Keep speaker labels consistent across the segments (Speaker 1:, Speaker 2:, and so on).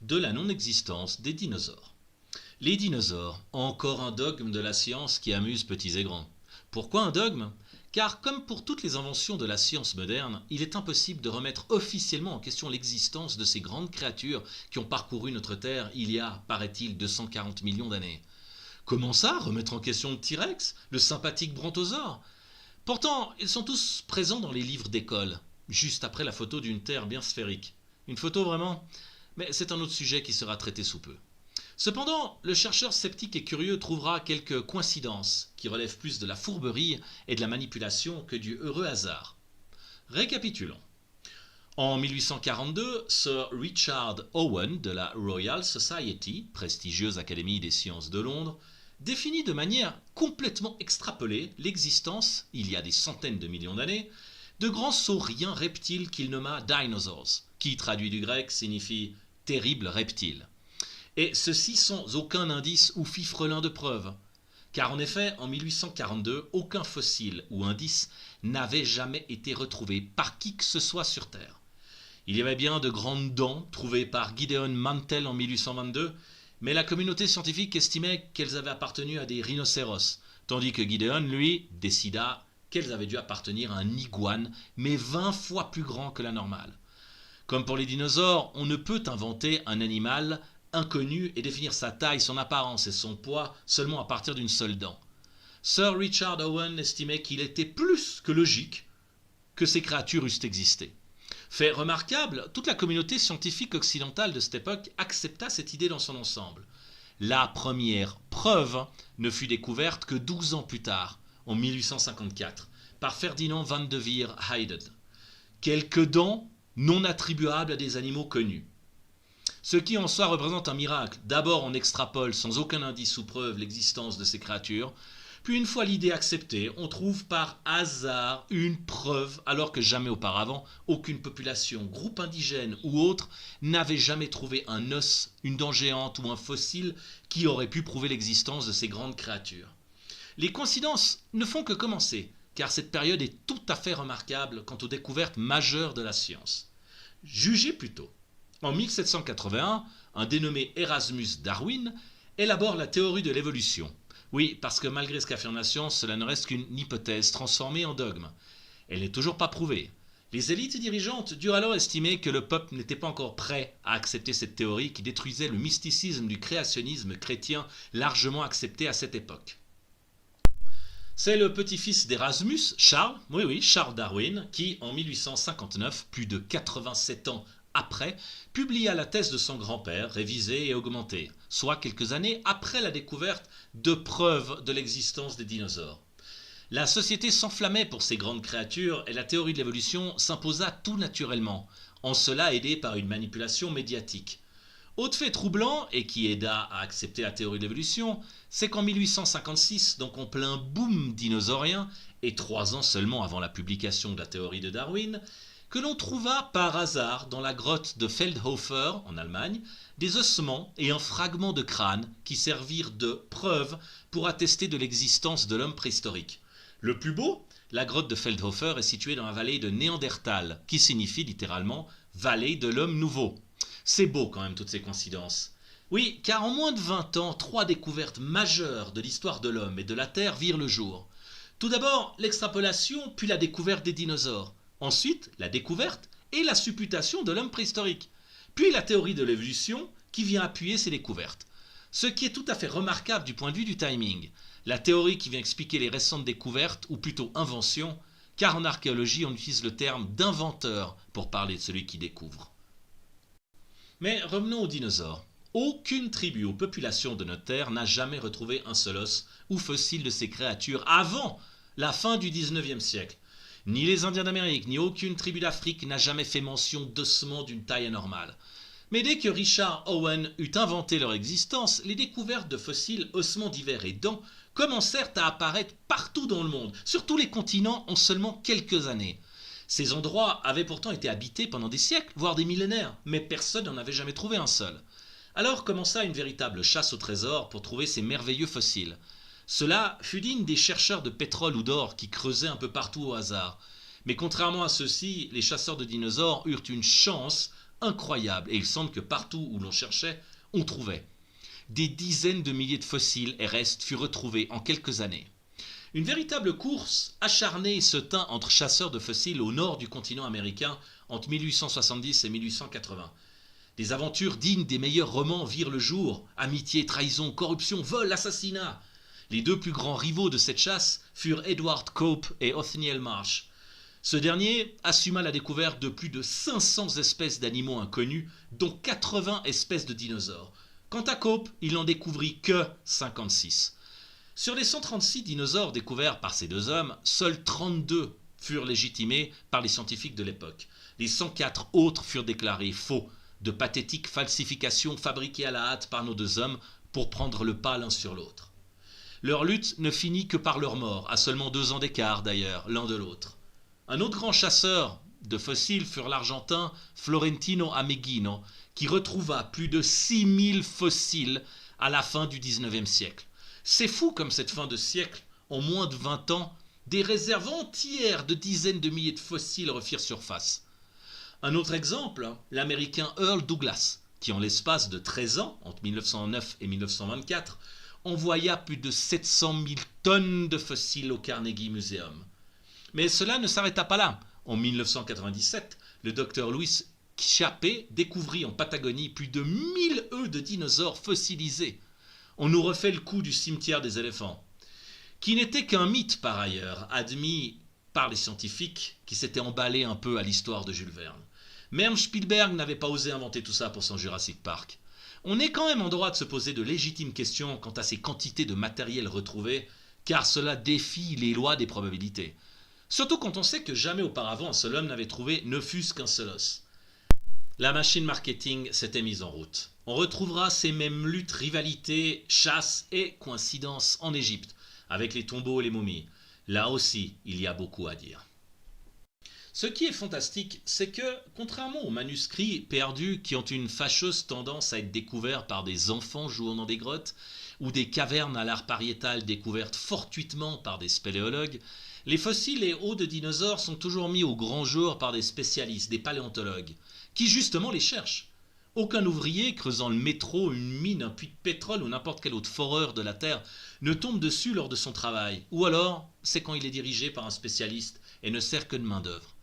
Speaker 1: de la non-existence des dinosaures. Les dinosaures, encore un dogme de la science qui amuse petits et grands. Pourquoi un dogme ? Car comme pour toutes les inventions de la science moderne, il est impossible de remettre officiellement en question l'existence de ces grandes créatures qui ont parcouru notre Terre il y a, paraît-il, 240 millions d'années. Comment ça, remettre en question le T-Rex, le sympathique brontosaure ? Pourtant, ils sont tous présents dans les livres d'école, juste après la photo d'une Terre bien sphérique. Une photo vraiment ? Mais c'est un autre sujet qui sera traité sous peu. Cependant, le chercheur sceptique et curieux trouvera quelques coïncidences qui relèvent plus de la fourberie et de la manipulation que du heureux hasard. Récapitulons. En 1842, Sir Richard Owen de la Royal Society, prestigieuse académie des sciences de Londres, définit de manière complètement extrapolée l'existence, il y a des centaines de millions d'années, de grands sauriens reptiles qu'il nomma dinosaurs, qui traduit du grec signifie terrible reptile. Et ceci sans aucun indice ou fifrelin de preuve. Car en effet, en 1842, aucun fossile ou indice n'avait jamais été retrouvé par qui que ce soit sur Terre. Il y avait bien de grandes dents trouvées par Gideon Mantell en 1822, mais la communauté scientifique estimait qu'elles avaient appartenu à des rhinocéros, tandis que Gideon, lui, décida qu'elles avaient dû appartenir à un iguane, mais 20 fois plus grand que la normale. Comme pour les dinosaures, on ne peut inventer un animal inconnu et définir sa taille, son apparence et son poids seulement à partir d'une seule dent. Sir Richard Owen estimait qu'il était plus que logique que ces créatures eussent existé. Fait remarquable, toute la communauté scientifique occidentale de cette époque accepta cette idée dans son ensemble. La première preuve ne fut découverte que 12 ans plus tard, en 1854, par Ferdinand van de Veer Heyden. Quelques dents non attribuables à des animaux connus. Ce qui en soi représente un miracle. D'abord, on extrapole sans aucun indice ou preuve l'existence de ces créatures. Puis, une fois l'idée acceptée, on trouve par hasard une preuve, alors que jamais auparavant, aucune population, groupe indigène ou autre, n'avait jamais trouvé un os, une dent géante ou un fossile qui aurait pu prouver l'existence de ces grandes créatures. Les coïncidences ne font que commencer, car cette période est tout à fait remarquable quant aux découvertes majeures de la science. Jugez plutôt. En 1781, un dénommé Erasmus Darwin élabore la théorie de l'évolution. Oui, parce que malgré ce qu'affirme la science, cela ne reste qu'une hypothèse transformée en dogme. Elle n'est toujours pas prouvée. Les élites dirigeantes durent alors estimer que le peuple n'était pas encore prêt à accepter cette théorie qui détruisait le mysticisme du créationnisme chrétien largement accepté à cette époque. C'est le petit-fils d'Erasmus, Charles Darwin, qui, en 1859, plus de 87 ans après, publia la thèse de son grand-père, révisée et augmentée, soit quelques années après la découverte de preuves de l'existence des dinosaures. La société s'enflammait pour ces grandes créatures et la théorie de l'évolution s'imposa tout naturellement, en cela aidée par une manipulation médiatique. Autre fait troublant, et qui aida à accepter la théorie de l'évolution, c'est qu'en 1856, donc en plein boom dinosaurien, et 3 ans seulement avant la publication de la théorie de Darwin, que l'on trouva par hasard dans la grotte de Feldhofer, en Allemagne, des ossements et un fragment de crâne qui servirent de preuve pour attester de l'existence de l'homme préhistorique. Le plus beau, la grotte de Feldhofer est située dans la vallée de Néandertal, qui signifie littéralement « vallée de l'homme nouveau ». C'est beau quand même toutes ces coïncidences. Oui, car en moins de 20 ans, 3 découvertes majeures de l'histoire de l'homme et de la Terre virent le jour. Tout d'abord, l'extrapolation puis la découverte des dinosaures. Ensuite, la découverte et la supputation de l'homme préhistorique. Puis la théorie de l'évolution qui vient appuyer ces découvertes. Ce qui est tout à fait remarquable du point de vue du timing. La théorie qui vient expliquer les récentes découvertes, ou plutôt inventions, car en archéologie on utilise le terme d'inventeur pour parler de celui qui découvre. Mais revenons aux dinosaures. Aucune tribu ou population de notre Terre n'a jamais retrouvé un seul os ou fossile de ces créatures avant la fin du XIXe siècle. Ni les Indiens d'Amérique, ni aucune tribu d'Afrique n'a jamais fait mention d'ossements d'une taille anormale. Mais dès que Richard Owen eut inventé leur existence, les découvertes de fossiles, ossements divers et dents commencèrent à apparaître partout dans le monde, sur tous les continents en seulement quelques années. Ces endroits avaient pourtant été habités pendant des siècles, voire des millénaires, mais personne n'en avait jamais trouvé un seul. Alors commença une véritable chasse au trésor pour trouver ces merveilleux fossiles. Cela fut digne des chercheurs de pétrole ou d'or qui creusaient un peu partout au hasard. Mais contrairement à ceux-ci, les chasseurs de dinosaures eurent une chance incroyable et il semble que partout où l'on cherchait, on trouvait. Des dizaines de milliers de fossiles et restes furent retrouvés en quelques années. Une véritable course acharnée se tint entre chasseurs de fossiles au nord du continent américain entre 1870 et 1880. Des aventures dignes des meilleurs romans virent le jour. Amitié, trahison, corruption, vol, assassinat. Les deux plus grands rivaux de cette chasse furent Edward Cope et Othniel Marsh. Ce dernier assuma la découverte de plus de 500 espèces d'animaux inconnus, dont 80 espèces de dinosaures. Quant à Cope, il n'en découvrit que 56. Sur les 136 dinosaures découverts par ces deux hommes, seuls 32 furent légitimés par les scientifiques de l'époque. Les 104 autres furent déclarés faux, de pathétiques falsifications fabriquées à la hâte par nos deux hommes pour prendre le pas l'un sur l'autre. Leur lutte ne finit que par leur mort, à seulement 2 ans d'écart d'ailleurs, l'un de l'autre. Un autre grand chasseur de fossiles fut l'Argentin Florentino Ameghino, qui retrouva plus de 6000 fossiles à la fin du XIXe siècle. C'est fou comme cette fin de siècle, en moins de 20 ans, des réserves entières de dizaines de milliers de fossiles refirent surface. Un autre exemple, l'Américain Earl Douglas, qui en l'espace de 13 ans, entre 1909 et 1924, envoya plus de 700 000 tonnes de fossiles au Carnegie Museum. Mais cela ne s'arrêta pas là. En 1997, le docteur Louis Chiappé découvrit en Patagonie plus de 1000 œufs de dinosaures fossilisés. On nous refait le coup du cimetière des éléphants, qui n'était qu'un mythe par ailleurs, admis par les scientifiques qui s'étaient emballés un peu à l'histoire de Jules Verne. Même Spielberg n'avait pas osé inventer tout ça pour son Jurassic Park. On est quand même en droit de se poser de légitimes questions quant à ces quantités de matériel retrouvé, car cela défie les lois des probabilités. Surtout quand on sait que jamais auparavant un seul homme n'avait trouvé ne fût-ce qu'un seul os. La machine marketing s'était mise en route. On retrouvera ces mêmes luttes, rivalités, chasses et coïncidences en Égypte, avec les tombeaux et les momies. Là aussi, il y a beaucoup à dire. Ce qui est fantastique, c'est que, contrairement aux manuscrits perdus qui ont une fâcheuse tendance à être découverts par des enfants jouant dans des grottes, ou des cavernes à l'art pariétal découvertes fortuitement par des spéléologues, les fossiles et os de dinosaures sont toujours mis au grand jour par des spécialistes, des paléontologues, qui justement les cherchent. Aucun ouvrier creusant le métro, une mine, un puits de pétrole ou n'importe quelle autre foreur de la Terre ne tombe dessus lors de son travail, ou alors c'est quand il est dirigé par un spécialiste et ne sert que de main-d'œuvre.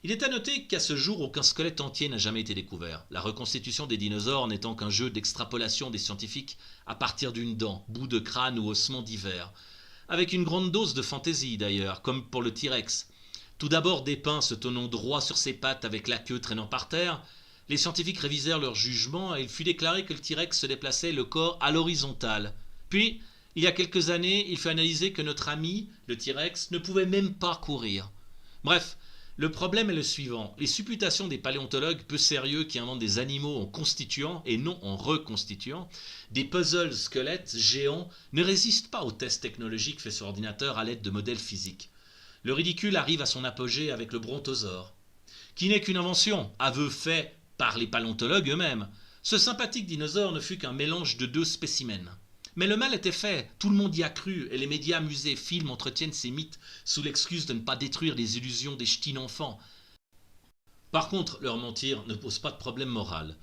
Speaker 1: Il est à noter qu'à ce jour, aucun squelette entier n'a jamais été découvert, la reconstitution des dinosaures n'étant qu'un jeu d'extrapolation des scientifiques à partir d'une dent, bout de crâne ou ossement divers, avec une grande dose de fantaisie d'ailleurs, comme pour le T-Rex. Tout d'abord dépeint se tenant droit sur ses pattes avec la queue traînant par terre, les scientifiques révisèrent leur jugement et il fut déclaré que le T-Rex se déplaçait le corps à l'horizontale. Puis, il y a quelques années, il fut analysé que notre ami, le T-Rex, ne pouvait même pas courir. Bref, le problème est le suivant. Les supputations des paléontologues peu sérieux qui inventent des animaux en constituant et non en reconstituant, des puzzles squelettes géants, ne résistent pas aux tests technologiques faits sur ordinateur à l'aide de modèles physiques. Le ridicule arrive à son apogée avec le brontosaure, qui n'est qu'une invention, aveu fait par les paléontologues eux-mêmes. Ce sympathique dinosaure ne fut qu'un mélange de 2 spécimens. Mais le mal était fait, tout le monde y a cru, et les médias, musées, films entretiennent ces mythes sous l'excuse de ne pas détruire les illusions des ch'tis enfants. Par contre, leur mentir ne pose pas de problème moral.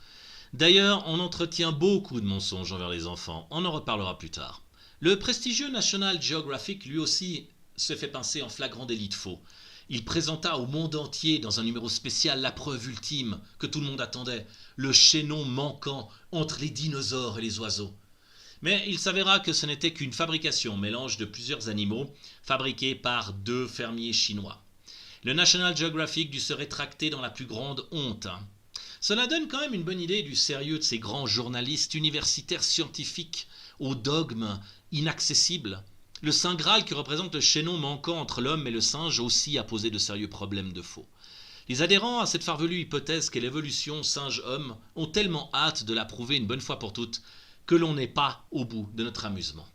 Speaker 1: D'ailleurs, on entretient beaucoup de mensonges envers les enfants, on en reparlera plus tard. Le prestigieux National Geographic, lui aussi, se fait pincer en flagrant délit de faux. Il présenta au monde entier, dans un numéro spécial, la preuve ultime que tout le monde attendait, le chaînon manquant entre les dinosaures et les oiseaux. Mais il s'avéra que ce n'était qu'une fabrication, mélange de plusieurs animaux, fabriqués par 2 fermiers chinois. Le National Geographic dut se rétracter dans la plus grande honte. Cela donne quand même une bonne idée du sérieux de ces grands journalistes universitaires scientifiques aux dogmes inaccessibles. Le Saint Graal qui représente le chaînon manquant entre l'homme et le singe aussi a posé de sérieux problèmes de faux. Les adhérents à cette farfelue hypothèse qu'est l'évolution singe-homme ont tellement hâte de la prouver une bonne fois pour toutes que l'on n'est pas au bout de notre amusement.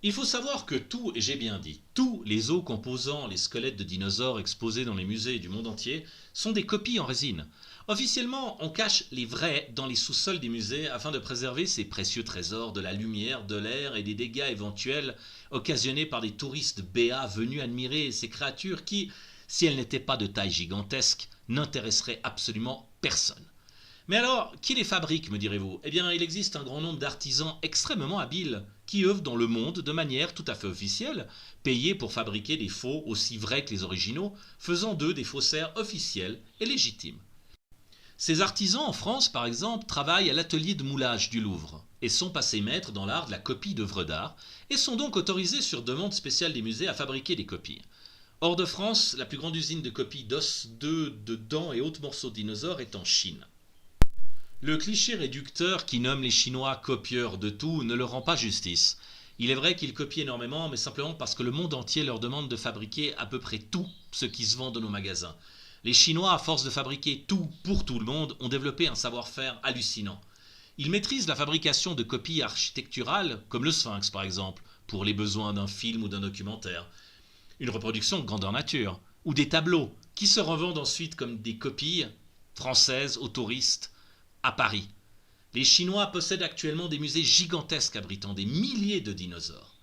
Speaker 1: Il faut savoir que tout, et j'ai bien dit, tous les os composant les squelettes de dinosaures exposés dans les musées du monde entier sont des copies en résine. Officiellement, on cache les vrais dans les sous-sols des musées afin de préserver ces précieux trésors de la lumière, de l'air et des dégâts éventuels occasionnés par des touristes béats venus admirer ces créatures qui, si elles n'étaient pas de taille gigantesque, n'intéresseraient absolument personne. Mais alors, qui les fabrique, me direz-vous? Eh bien, il existe un grand nombre d'artisans extrêmement habiles qui œuvrent dans le monde de manière tout à fait officielle, payés pour fabriquer des faux aussi vrais que les originaux, faisant d'eux des faussaires officiels et légitimes. Ces artisans en France, par exemple, travaillent à l'atelier de moulage du Louvre et sont passés maîtres dans l'art de la copie d'œuvres d'art et sont donc autorisés sur demande spéciale des musées à fabriquer des copies. Hors de France, la plus grande usine de copie d'os, d'œufs, de dents et autres morceaux de dinosaures est en Chine. Le cliché réducteur qui nomme les Chinois copieurs de tout ne leur rend pas justice. Il est vrai qu'ils copient énormément, mais simplement parce que le monde entier leur demande de fabriquer à peu près tout ce qui se vend dans nos magasins. Les Chinois, à force de fabriquer tout pour tout le monde, ont développé un savoir-faire hallucinant. Ils maîtrisent la fabrication de copies architecturales, comme le Sphinx par exemple, pour les besoins d'un film ou d'un documentaire, une reproduction de grandeur nature, ou des tableaux, qui se revendent ensuite comme des copies françaises aux touristes à Paris. Les Chinois possèdent actuellement des musées gigantesques abritant des milliers de dinosaures.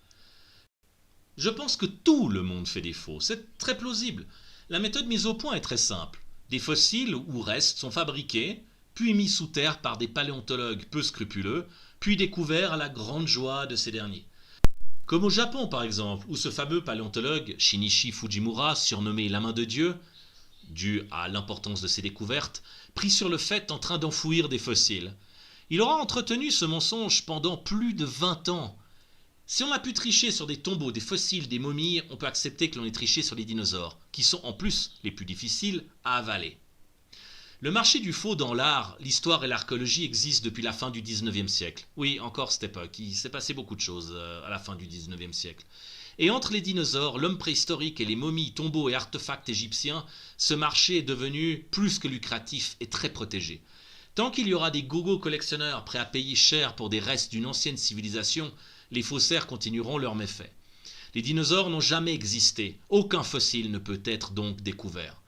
Speaker 1: Je pense que tout le monde fait des faux, c'est très plausible. La méthode mise au point est très simple. Des fossiles ou restes sont fabriqués, puis mis sous terre par des paléontologues peu scrupuleux, puis découverts à la grande joie de ces derniers. Comme au Japon par exemple, où ce fameux paléontologue Shinichi Fujimura, surnommé la main de Dieu, dû à l'importance de ses découvertes, pris sur le fait en train d'enfouir des fossiles. Il aura entretenu ce mensonge pendant plus de 20 ans. Si on a pu tricher sur des tombeaux, des fossiles, des momies, on peut accepter que l'on ait triché sur les dinosaures, qui sont en plus les plus difficiles à avaler. Le marché du faux dans l'art, l'histoire et l'archéologie existent depuis la fin du 19e siècle. Oui, encore cette époque, il s'est passé beaucoup de choses à la fin du 19e siècle. Et entre les dinosaures, l'homme préhistorique et les momies, tombeaux et artefacts égyptiens, ce marché est devenu plus que lucratif et très protégé. Tant qu'il y aura des gogo collectionneurs prêts à payer cher pour des restes d'une ancienne civilisation, les faussaires continueront leurs méfaits. Les dinosaures n'ont jamais existé, aucun fossile ne peut être donc découvert.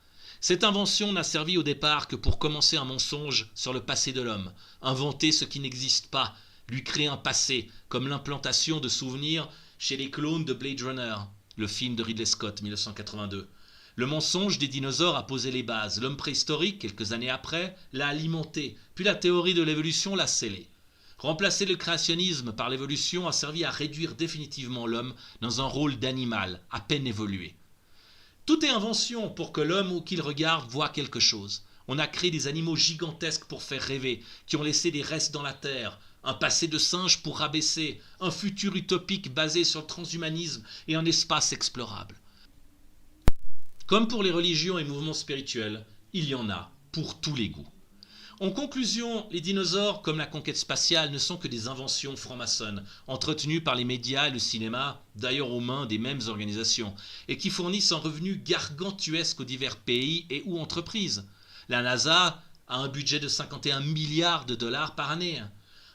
Speaker 1: Cette invention n'a servi au départ que pour commencer un mensonge sur le passé de l'homme, inventer ce qui n'existe pas, lui créer un passé, comme l'implantation de souvenirs chez les clones de Blade Runner, le film de Ridley Scott 1982. Le mensonge des dinosaures a posé les bases, l'homme préhistorique, quelques années après, l'a alimenté, puis la théorie de l'évolution l'a scellé. Remplacer le créationnisme par l'évolution a servi à réduire définitivement l'homme dans un rôle d'animal, à peine évolué. Tout est invention pour que l'homme ou qu'il regarde voit quelque chose. On a créé des animaux gigantesques pour faire rêver, qui ont laissé des restes dans la terre, un passé de singe pour rabaisser, un futur utopique basé sur le transhumanisme et un espace explorable. Comme pour les religions et mouvements spirituels, il y en a pour tous les goûts. En conclusion, les dinosaures, comme la conquête spatiale, ne sont que des inventions franc-maçonnes, entretenues par les médias et le cinéma, d'ailleurs aux mains des mêmes organisations, et qui fournissent un revenu gargantuesque aux divers pays et ou entreprises. La NASA a un budget de 51 milliards de dollars par année.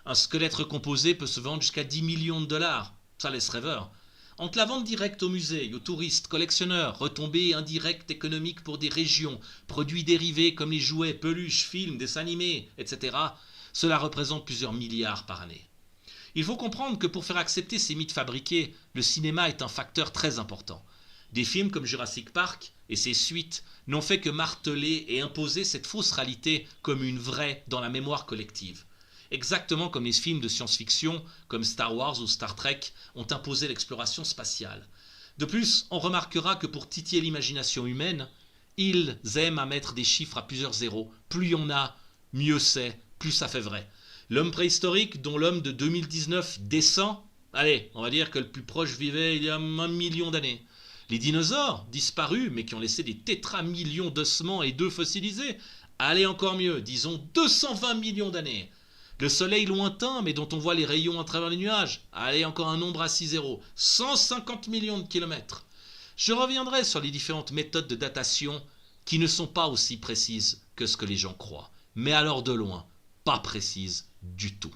Speaker 1: Un squelette recomposé peut se vendre jusqu'à 10 millions de dollars. Ça laisse rêveur. Entre la vente directe aux musées, aux touristes, collectionneurs, retombées indirectes économiques pour des régions, produits dérivés comme les jouets, peluches, films, dessins animés, etc., cela représente plusieurs milliards par année. Il faut comprendre que pour faire accepter ces mythes fabriqués, le cinéma est un facteur très important. Des films comme Jurassic Park et ses suites n'ont fait que marteler et imposer cette fausse réalité comme une vraie dans la mémoire collective. Exactement comme les films de science-fiction comme Star Wars ou Star Trek ont imposé l'exploration spatiale. De plus, on remarquera que pour titiller l'imagination humaine, ils aiment à mettre des chiffres à plusieurs zéros. Plus il y en a, mieux c'est, plus ça fait vrai. L'homme préhistorique dont l'homme de 2019 descend, allez, on va dire que le plus proche vivait il y a 1 million d'années. Les dinosaures, disparus, mais qui ont laissé des tétramillions d'ossements et d'œufs fossilisés, allez encore mieux, disons 220 millions d'années. Le soleil lointain, mais dont on voit les rayons à travers les nuages, allez encore un nombre à 6 zéros, 150 millions de kilomètres. Je reviendrai sur les différentes méthodes de datation qui ne sont pas aussi précises que ce que les gens croient, mais alors de loin, pas précises du tout.